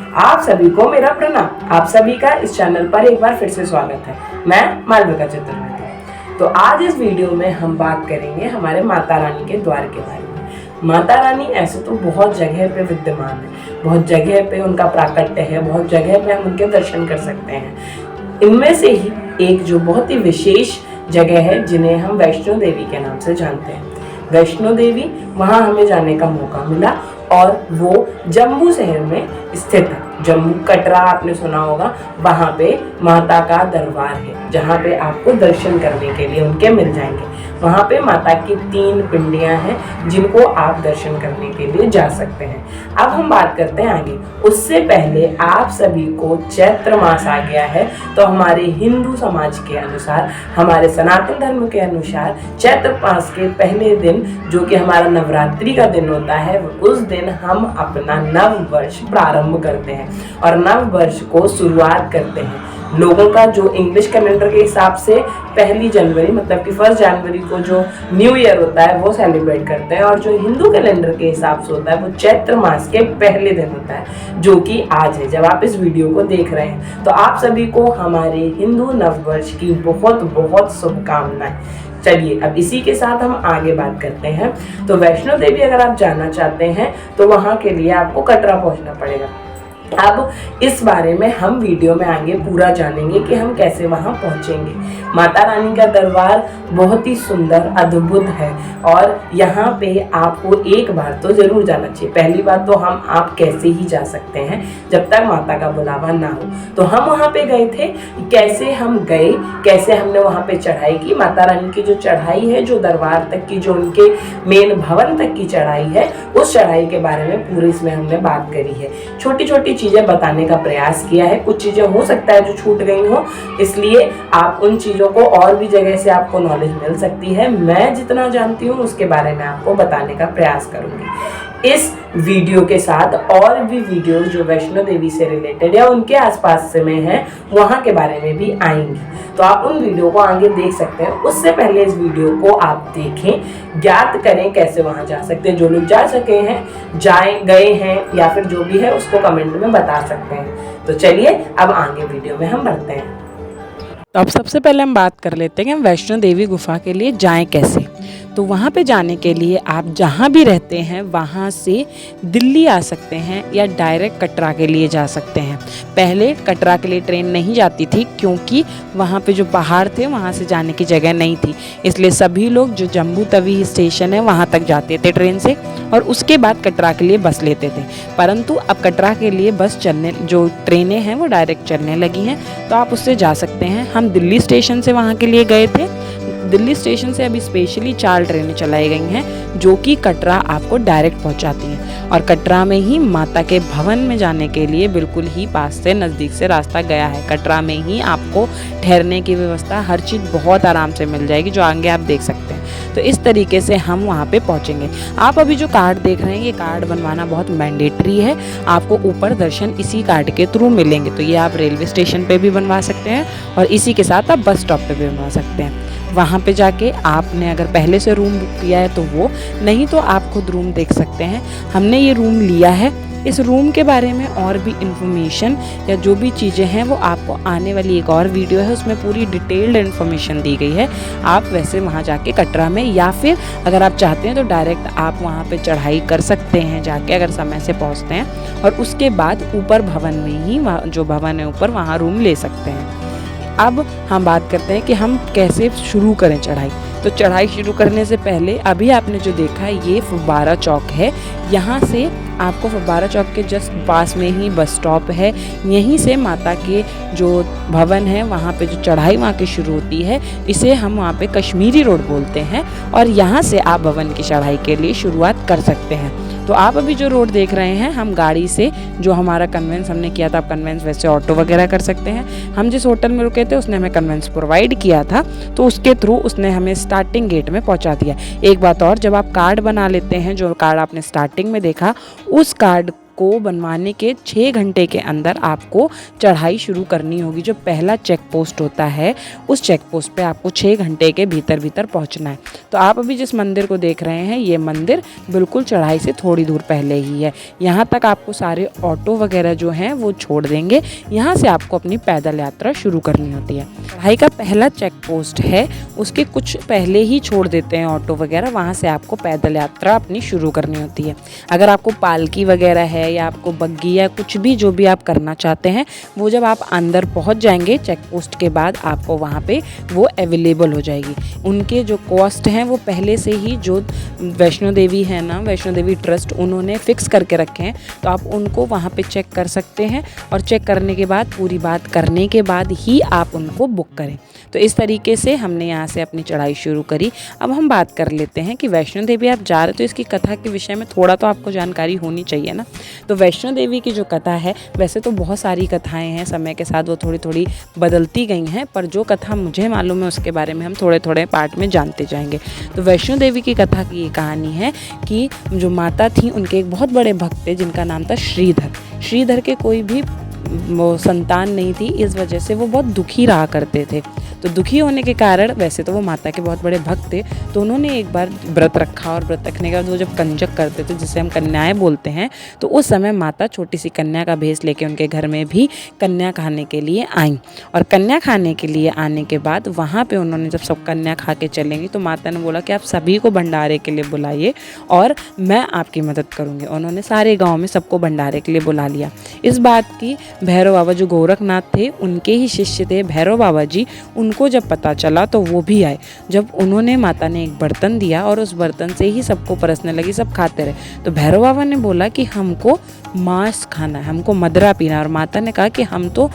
आप सभी को मेरा प्रणाम। आप सभी का इस चैनल पर एक बार फिर से स्वागत है। मैं मालविका चतुर्वेदी। तो आज इस वीडियो में हम बात करेंगे हमारे माता रानी के द्वार के बारे में। माता रानी ऐसे तो बहुत जगह पे विद्यमान है, बहुत जगह पे उनका प्राकट्य है, बहुत जगह पे हम उनके दर्शन कर सकते हैं। इनमें से ही एक जो बहुत ही विशेष जगह है जिन्हें हम वैष्णो देवी के नाम से जानते हैं। वैष्णो देवी, वहाँ हमें जाने का मौका मिला और वो जम्मू शहर में स्थित है। जम्मू कटरा आपने सुना होगा, वहाँ पे माता का दरबार है जहाँ पे आपको दर्शन करने के लिए उनके मिल जाएंगे। वहाँ पे माता की 3 पिंडियाँ हैं जिनको आप दर्शन करने के लिए जा सकते हैं। अब हम बात करते हैं आगे। उससे पहले आप सभी को चैत्र मास आ गया है, तो हमारे हिंदू समाज के अनुसार, हमारे सनातन धर्म के अनुसार चैत्र मास के पहले दिन जो कि हमारा नवरात्रि का दिन होता है, उस दिन हम अपना नव वर्ष प्रारंभ करते हैं और नव वर्ष को शुरुआत करते हैं। लोगों का जो इंग्लिश कैलेंडर के हिसाब से 1 जनवरी मतलब कि 1 जनवरी को जो न्यू ईयर होता है वो सेलिब्रेट करते हैं, और जो हिंदू कैलेंडर के हिसाब से होता है वो चैत्र मास के पहले दिन होता है, जो कि आज है जब आप इस वीडियो को देख रहे हैं। तो आप सभी को हमारे हिंदू नववर्ष की बहुत बहुत शुभकामनाएं। चलिए अब इसी के साथ हम आगे बात करते हैं। तो वैष्णो देवी अगर आप जाना चाहते हैं तो वहाँ के लिए आपको कटरा पहुँचना पड़ेगा। अब इस बारे में हम वीडियो में आगे पूरा जानेंगे कि हम कैसे वहां पहुंचेंगे। माता रानी का दरबार बहुत ही सुंदर अद्भुत है और यहाँ पे आपको एक बार तो जरूर जाना चाहिए। पहली बात तो आप कैसे ही जा सकते हैं जब तक माता का बुलावा ना हो। तो हम वहाँ पे गए थे। कैसे हम गए, कैसे हमने वहाँ पे चढ़ाई की। माता रानी की जो चढ़ाई है, जो दरबार तक की, जो उनके मेन भवन तक की चढ़ाई है, उस चढ़ाई के बारे में पूरी इसमें हमने बात करी है। छोटी छोटी चीजें बताने का प्रयास किया है। कुछ चीजें हो सकता है जो छूट गई हो, इसलिए आप उन चीजों को और भी जगह से आपको नॉलेज मिल सकती है। मैं जितना जानती हूँ उसके बारे में आपको बताने का प्रयास करूंगी। इस वीडियो के साथ और भी वीडियो जो वैष्णो देवी से रिलेटेड या उनके आसपास से में है वहाँ के बारे में भी आएंगी, तो आप उन वीडियो को आगे देख सकते हैं। उससे पहले इस वीडियो को आप देखें, ज्ञात करें कैसे वहाँ जा सकते हैं। जो लोग जा सके हैं, गए हैं या फिर जो भी है उसको कमेंट में बता सकते हैं। तो चलिए अब आगे वीडियो में हम बढ़ते हैं। तो अब सबसे पहले हम बात कर लेते हैं कि हम वैष्णो देवी गुफा के लिए जाएं कैसे। तो वहाँ पे जाने के लिए आप जहाँ भी रहते हैं वहाँ से दिल्ली आ सकते हैं या डायरेक्ट कटरा के लिए जा सकते हैं। पहले कटरा के लिए ट्रेन नहीं जाती थी क्योंकि वहाँ पे जो पहाड़ थे वहाँ से जाने की जगह नहीं थी, इसलिए सभी लोग जो जम्मू तवी स्टेशन है वहाँ तक जाते थे ट्रेन से और उसके बाद कटरा के लिए बस लेते थे। परंतु अब कटरा के लिए बस चलने, जो ट्रेनें हैं वो डायरेक्ट चलने लगी हैं, तो आप उससे जा सकते हैं। हम दिल्ली स्टेशन से वहाँ के लिए गए थे। दिल्ली स्टेशन से अभी स्पेशली 4 ट्रेनें चलाई गई हैं जो कि कटरा आपको डायरेक्ट पहुंचाती हैं, और कटरा में ही माता के भवन में जाने के लिए बिल्कुल ही पास से नज़दीक से रास्ता गया है। कटरा में ही आपको ठहरने की व्यवस्था, हर चीज़ बहुत आराम से मिल जाएगी, जो आगे आप देख सकते हैं। तो इस तरीके से हम वहाँ पे पहुँचेंगे। आप अभी जो कार्ड देख रहे हैं, ये कार्ड बनवाना बहुत मैंडेटरी है। आपको ऊपर दर्शन इसी कार्ड के थ्रू मिलेंगे, तो ये आप रेलवे स्टेशन पे भी बनवा सकते हैं और इसी के साथ आप बस स्टॉप पे भी बनवा सकते हैं। वहाँ पे जाके आपने अगर पहले से रूम बुक किया है तो वो, नहीं तो आप खुद रूम देख सकते हैं। हमने ये रूम लिया है। इस रूम के बारे में और भी इन्फॉर्मेशन या जो भी चीज़ें हैं वो आपको आने वाली एक और वीडियो है, उसमें पूरी डिटेल्ड इन्फॉर्मेशन दी गई है। आप वैसे वहाँ जाके कटरा में, या फिर अगर आप चाहते हैं तो डायरेक्ट आप वहाँ पे चढ़ाई कर सकते हैं जाके, अगर समय से पहुँचते हैं, और उसके बाद ऊपर भवन में ही, जो भवन है ऊपर, वहाँ रूम ले सकते हैं। अब हम बात करते हैं कि हम कैसे शुरू करें चढ़ाई। तो चढ़ाई शुरू करने से पहले अभी आपने जो देखा है ये फव्वारा चौक है। यहाँ से आपको फव्वारा चौक के जस्ट पास में ही बस स्टॉप है। यहीं से माता के जो भवन है वहाँ पे जो चढ़ाई वहाँ की शुरू होती है, इसे हम वहाँ पे कश्मीरी रोड बोलते हैं, और यहाँ से आप भवन की चढ़ाई के लिए शुरुआत कर सकते हैं। तो आप अभी जो रोड देख रहे हैं, हम गाड़ी से, जो हमारा कन्वेंस हमने किया था, आप कन्वेंस वैसे ऑटो वगैरह कर सकते हैं। हम जिस होटल में रुके थे उसने हमें कन्वेंस प्रोवाइड किया था, तो उसके थ्रू उसने हमें स्टार्टिंग गेट में पहुंचा दिया। एक बात और, जब आप कार्ड बना लेते हैं, जो कार्ड आपने स्टार्टिंग में देखा, उस कार्ड को बनवाने के 6 घंटे के अंदर आपको चढ़ाई शुरू करनी होगी। जो पहला चेक पोस्ट होता है उस चेक पोस्ट पे आपको 6 घंटे के भीतर पहुंचना है। तो आप अभी जिस मंदिर को देख रहे हैं ये मंदिर बिल्कुल चढ़ाई से थोड़ी दूर पहले ही है। यहाँ तक आपको सारे ऑटो वगैरह जो हैं वो छोड़ देंगे। यहाँ से आपको अपनी पैदल यात्रा शुरू करनी होती है। चढ़ाई का पहला चेक पोस्ट है उसके कुछ पहले ही छोड़ देते हैं ऑटो वगैरह, वहाँ से आपको पैदल यात्रा अपनी शुरू करनी होती है। अगर आपको पालकी वगैरह है या आपको बग्गी या कुछ भी जो भी आप करना चाहते हैं वो जब आप अंदर पहुँच जाएंगे चेक पोस्ट के बाद आपको वहाँ पे वो अवेलेबल हो जाएगी। उनके जो कॉस्ट हैं वो पहले से ही जो वैष्णो देवी है ना, वैष्णो देवी ट्रस्ट, उन्होंने फिक्स करके रखे हैं। तो आप उनको वहाँ पे चेक कर सकते हैं और चेक करने के बाद पूरी बात करने के बाद ही आप उनको बुक करें। तो इस तरीके से हमने यहाँ से अपनी चढ़ाई शुरू करी। अब हम बात कर लेते हैं कि वैष्णो देवी आप जा रहे हो तो इसकी कथा के विषय में थोड़ा तो आपको जानकारी होनी चाहिए ना। तो वैष्णो देवी की जो कथा है, वैसे तो बहुत सारी कथाएं हैं, समय के साथ वो थोड़ी थोड़ी बदलती गई हैं, पर जो कथा मुझे मालूम है उसके बारे में हम थोड़े थोड़े पार्ट में जानते जाएंगे। तो वैष्णो देवी की कथा की ये कहानी है कि जो माता थी उनके एक बहुत बड़े भक्त थे जिनका नाम था श्रीधर। श्रीधर के कोई भी वो संतान नहीं थी, इस वजह से वो बहुत दुखी रहा करते थे। तो दुखी होने के कारण, वैसे तो वो माता के बहुत बड़े भक्त थे, तो उन्होंने एक बार व्रत रखा और व्रत रखने के बाद वो जब कंजक करते थे जिसे हम कन्याएं बोलते हैं, तो उस समय माता छोटी सी कन्या का भेष लेके उनके घर में भी कन्या खाने के लिए आईं। और कन्या खाने के लिए आने के बाद वहाँ पे उन्होंने जब सब कन्या खा के चलेंगी तो माता ने बोला कि आप सभी को भंडारे के लिए बुलाइए और मैं आपकी मदद करूँगी। उन्होंने सारे गाँव में सबको भंडारे के लिए बुला लिया। इस बात की भैरव बाबा जो गोरखनाथ थे उनके ही शिष्य थे भैरव बाबा जी, उनको जब पता चला तो वो भी आए। जब उन्होंने, माता ने एक बर्तन दिया और उस बर्तन से ही सबको परसने लगी, सब खाते रहे। तो भैरव बाबा ने बोला कि हमको मांस खाना है, हमको मदरा पीना है। और माता ने कहा कि हम तो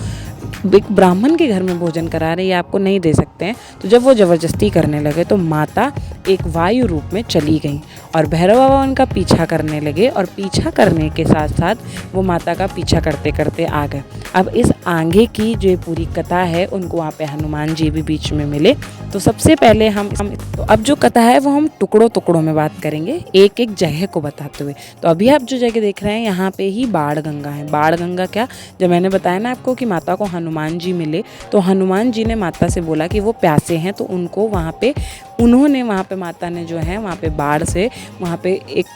एक ब्राह्मण के घर में भोजन करा रहे, ये आपको नहीं दे सकते हैं। तो जब वो ज़बरदस्ती करने लगे तो माता एक वायु रूप में चली गई और भैरव बाबा उनका पीछा करने लगे और पीछा करने के साथ साथ वो माता का पीछा करते करते आ गए। अब इस आगे की जो पूरी कथा है उनको वहाँ पे हनुमान जी भी बीच में मिले। तो सबसे पहले हम तो अब जो कथा है वो हम टुकड़ों में बात करेंगे, एक एक जगह को बताते हुए। तो अभी आप जो जगह देख रहे हैं यहाँ पे ही बाण गंगा है। बाण गंगा क्या, जब मैंने बताया ना आपको कि माता को हनुमान जी मिले, तो हनुमान जी ने माता से बोला कि वो प्यासे हैं, तो उनको वहाँ पे माता ने जो है वहाँ पे बाढ़ से वहाँ पे एक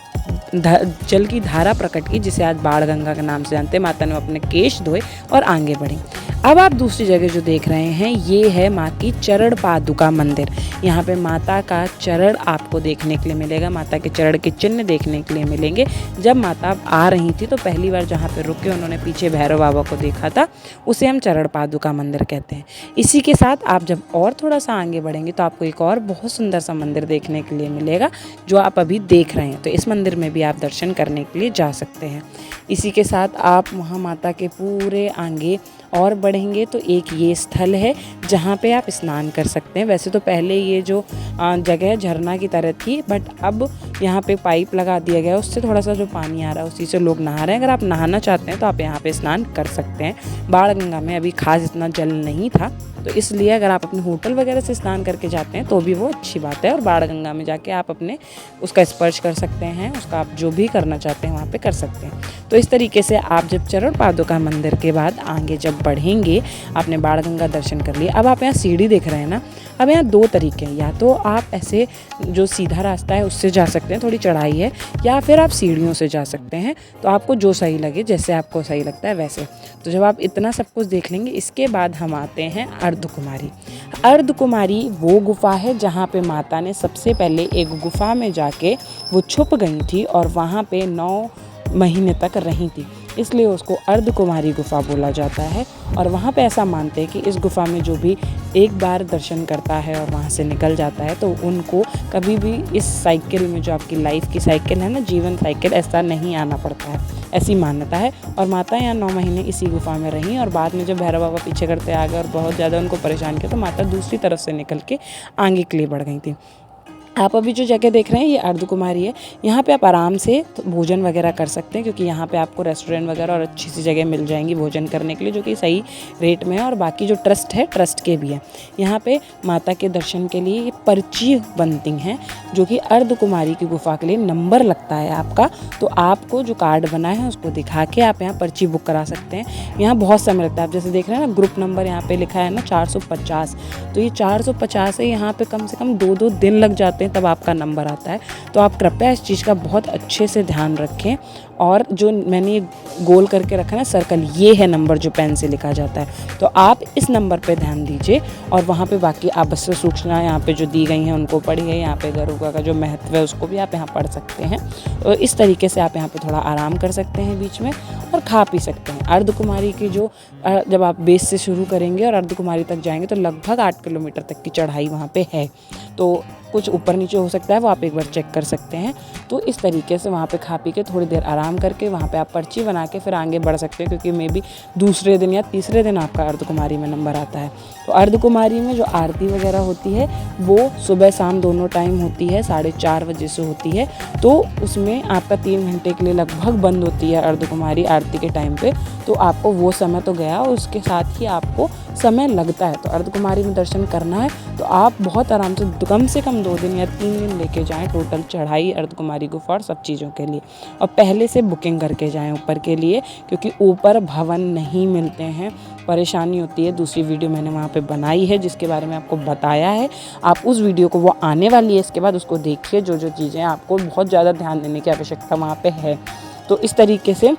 जल की धारा प्रकट की जिसे आज बाण गंगा के नाम से जानते हैं। माता ने अपने केश धोए और आगे बढ़ी। अब आप दूसरी जगह जो देख रहे हैं ये है माँ की चरण पादुका मंदिर। यहाँ पे माता का चरण आपको देखने के लिए मिलेगा, माता के चरण के चिन्ह देखने के लिए मिलेंगे। जब माता आ रही थी तो पहली बार जहाँ पे रुके उन्होंने पीछे भैरव बाबा को देखा था, उसे हम चरण पादुका मंदिर कहते हैं। इसी के साथ आप जब और थोड़ा सा आगे बढ़ेंगे तो आपको एक और बहुत सुंदर सा मंदिर देखने के लिए मिलेगा जो आप अभी देख रहे हैं। तो इस मंदिर में भी आप दर्शन करने के लिए जा सकते हैं। इसी के साथ आप वहाँ माता के पूरे आगे और बढ़ेंगे तो एक ये स्थल है जहाँ पे आप स्नान कर सकते हैं। वैसे तो पहले ये जो जगह झरना की तरह थी, बट अब यहाँ पे पाइप लगा दिया गया है, उससे थोड़ा सा जो पानी आ रहा है उसी से लोग नहा रहे हैं। अगर आप नहाना चाहते हैं तो आप यहाँ पे स्नान कर सकते हैं। बाण गंगा में अभी खास इतना जल नहीं था, तो इसलिए अगर आप अपने होटल वगैरह से स्नान करके जाते हैं तो भी वो अच्छी बात है। और बाण गंगा में जाके आप अपने उसका स्पर्श कर सकते हैं, उसका आप जो भी करना चाहते हैं वहाँ पे कर सकते हैं। तो इस तरीके से आप जब चरण पादुका मंदिर के बाद आगे जब बढ़ेंगे, आपने बाण गंगा दर्शन कर लिए। अब आप यहाँ सीढ़ी देख रहे हैं ना, अब यहाँ दो तरीके हैं, या तो आप ऐसे जो सीधा रास्ता है उससे जा सकते हैं, थोड़ी चढ़ाई है, या फिर आप सीढ़ियों से जा सकते हैं। तो आपको जो सही लगे, जैसे आपको सही लगता है वैसे। तो जब आप इतना सब कुछ देख लेंगे, इसके बाद हम आते हैं अर्धकुमारी। अर्धकुमारी वो गुफा है जहाँ पे माता ने सबसे पहले एक गुफा में जाके वो छुप गई थी और वहाँ पे 9 महीने तक रही थी, इसलिए उसको अर्धकुमारी गुफा बोला जाता है। और वहाँ पे ऐसा मानते हैं कि इस गुफा में जो भी एक बार दर्शन करता है और वहाँ से निकल जाता है तो उनको कभी भी इस साइकिल में, जो आपकी लाइफ की साइकिल है ना, जीवन साइकिल, ऐसा नहीं आना पड़ता है, ऐसी मान्यता है। और माता यहाँ 9 महीने इसी गुफा में रहीं और बाद में जब भैरव बाबा पीछे करते आ गए और बहुत ज़्यादा उनको परेशान किया तो माता दूसरी तरफ से निकल के आगे के लिए बढ़ गई थी। आप अभी जो जगह देख रहे हैं ये अर्धकुमारी है। यहाँ पे आप आराम से भोजन वगैरह कर सकते हैं, क्योंकि यहाँ पे आपको रेस्टोरेंट वगैरह और अच्छी सी जगह मिल जाएंगी भोजन करने के लिए, जो कि सही रेट में है। और बाकी जो ट्रस्ट है, ट्रस्ट के भी है। यहाँ पे माता के दर्शन के लिए ये पर्ची बनती हैं, जो कि अर्धकुमारी की गुफा के लिए नंबर लगता है आपका। तो आपको जो कार्ड बना है उसको दिखा के आप यहाँ पर्ची बुक करा सकते हैं। यहाँ बहुत समय लगता है। आप जैसे देख रहे हैं ना, ग्रुप नंबर यहाँ पे लिखा है ना 450, तो ये 450 है। यहाँ पे कम से कम 2-2 दिन लग जाते हैं, तब आपका नंबर आता है। तो आप कृपया इस चीज़ का बहुत अच्छे से ध्यान रखें। और जो मैंने ये गोल करके रखा है ना सर्कल, ये है नंबर जो पेन से लिखा जाता है। तो आप इस नंबर पे ध्यान दीजिए और वहाँ पे बाकी आवश्यक सूचना यहाँ पे जो दी गई हैं उनको पढ़िए। यहाँ पे गरुका का जो महत्व है उसको भी आप यहाँ पढ़ सकते हैं। और इस तरीके से आप यहाँ पे थोड़ा आराम कर सकते हैं बीच में और खा पी सकते हैं। अर्धकुमारी की जो जब आप बेस से शुरू करेंगे और अर्धकुमारी तक जाएंगे तो लगभग 8 किलोमीटर तक की चढ़ाई वहाँ पे है। तो कुछ ऊपर नीचे हो सकता है, वो आप एक बार चेक कर सकते हैं। तो इस तरीके से वहाँ पे खा पी के थोड़ी देर आराम करके वहाँ पे आप पर्ची बना के फिर आगे बढ़ सकते हैं, क्योंकि मे बी दूसरे दिन या तीसरे दिन आपका अर्धकुमारी में नंबर आता है। तो अर्धकुमारी में जो आरती वगैरह होती है वो सुबह शाम दोनों टाइम होती है, 4:30 बजे से होती है। तो उसमें आपका 3 घंटे के लिए लगभग बंद होती है अर्धकुमारी आरती के टाइम पे। तो आपको वो समय तो गया, और उसके साथ ही आपको समय लगता है। तो अर्धकुमारी में दर्शन करना है तो आप बहुत आराम से कम 2 दिन या 3 दिन लेके जाएं टोटल चढ़ाई अर्धकुमारी गुफा और सब चीज़ों के लिए। और पहले से बुकिंग करके जाएं ऊपर के लिए, क्योंकि ऊपर भवन नहीं मिलते हैं, परेशानी होती है। दूसरी वीडियो मैंने वहाँ पे बनाई है जिसके बारे में आपको बताया है। आप उस वीडियो को, वो आने वाली है इसके बाद, उसको देखिए। जो जो चीज़ें आपको बहुत ज़्यादा ध्यान देने की आवश्यकता वहाँ पे है। तो इस तरीके से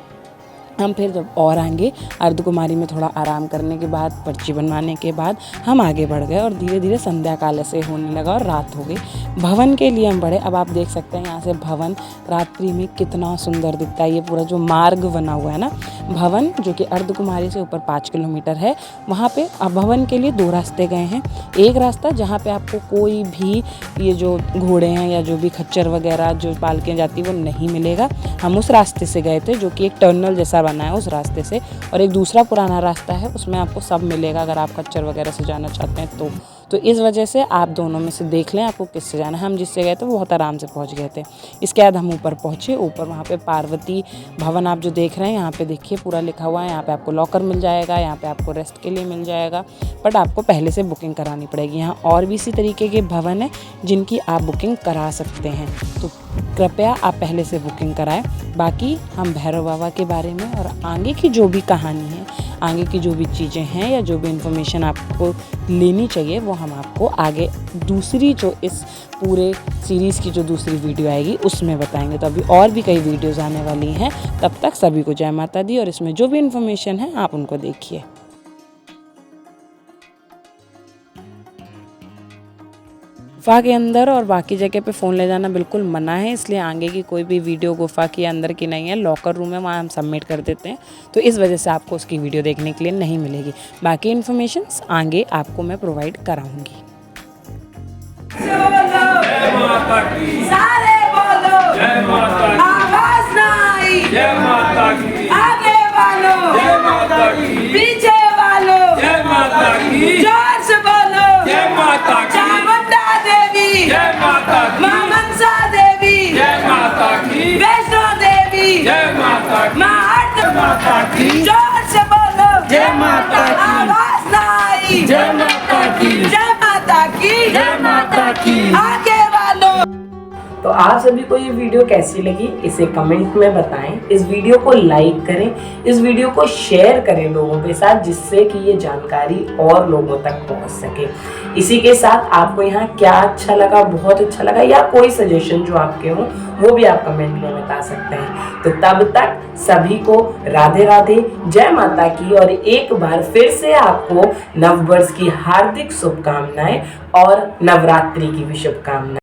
हम फिर जब और आएंगे अर्धकुमारी में थोड़ा आराम करने के बाद, पर्ची बनवाने के बाद हम आगे बढ़ गए और धीरे धीरे संध्या काल ऐसे होने लगा और रात हो गई। भवन के लिए हम बढ़े। अब आप देख सकते हैं यहाँ से भवन रात्रि में कितना सुंदर दिखता है। ये पूरा जो मार्ग बना हुआ है ना भवन, जो कि अर्धकुमारी से ऊपर 5 किलोमीटर है, वहाँ पे भवन के लिए 2 रास्ते गए हैं। एक रास्ता जहाँ पे आपको कोई भी ये जो घोड़े हैं या जो भी खच्चर वगैरह जो पालकियाँ जाती है वो नहीं मिलेगा। हम उस रास्ते से गए थे, जो कि एक टनल जैसा बना है उस रास्ते से। और एक दूसरा पुराना रास्ता है, उसमें आपको सब मिलेगा अगर आप खच्चर वगैरह से जाना चाहते हैं तो इस वजह से आप दोनों में से देख लें आपको किससे जाना है। हम जिससे गए थे वो बहुत आराम से पहुंच गए थे। इसके बाद हम ऊपर पहुंचे। ऊपर वहाँ पे पार्वती भवन आप जो देख रहे हैं, यहाँ पे देखिए पूरा लिखा हुआ है। यहाँ पे आपको लॉकर मिल जाएगा, यहाँ पे आपको रेस्ट के लिए मिल जाएगा, बट आपको पहले से बुकिंग करानी पड़ेगी। यहाँ और भी इसी तरीके के भवन है जिनकी आप बुकिंग करा सकते हैं, तो कृपया आप पहले से बुकिंग कराएं। बाकी हम भैरव बाबा के बारे में और आगे की जो भी कहानी है, आगे की जो भी चीज़ें हैं या जो भी इन्फॉर्मेशन आपको लेनी चाहिए, वो हम आपको आगे दूसरी जो इस पूरे सीरीज़ की जो दूसरी वीडियो आएगी उसमें बताएंगे। तो अभी और भी कई वीडियोज़ आने वाली हैं। तब तक सभी को जय माता दी, और इसमें जो भी इन्फॉर्मेशन है आप उनको देखिए। गुफा के अंदर और बाकी जगह पे फ़ोन ले जाना बिल्कुल मना है, इसलिए आगे की कोई भी वीडियो गुफा के अंदर की नहीं है। लॉकर रूम है, वहाँ हम सबमिट कर देते हैं, तो इस वजह से आपको उसकी वीडियो देखने के लिए नहीं मिलेगी। बाकी इन्फॉर्मेशंस आगे आपको मैं प्रोवाइड कराऊंगी। सारे बोलो जय माता की, आवाज ना आई जय माता की, आगे वालों जय माता की, पीछे वालों जय माता की, जोर से बोलो जय माता की, चामुंडा देवी जय माता की, मां मनसा देवी जय माता की, वैष्णो देवी जय माता की, मां हट माता की, जोर से बोलो जय माता की, आवाज ना आई जय माता की, जय माता की, जय माता की, आगे वालों। तो आप सभी को ये वीडियो कैसी लगी इसे कमेंट में बताएं। इस वीडियो को लाइक करें, इस वीडियो को शेयर करें लोगों के साथ, जिससे कि ये जानकारी और लोगों तक पहुंच सके। इसी के साथ आपको यहाँ क्या अच्छा लगा, बहुत अच्छा लगा, या कोई सजेशन जो आपके हो वो भी आप कमेंट में बता सकते हैं। तो तब तक सभी को राधे राधे, जय माता की, और एक बार फिर से आपको नववर्ष की हार्दिक शुभकामनाएं और नवरात्रि की भी शुभकामनाएं।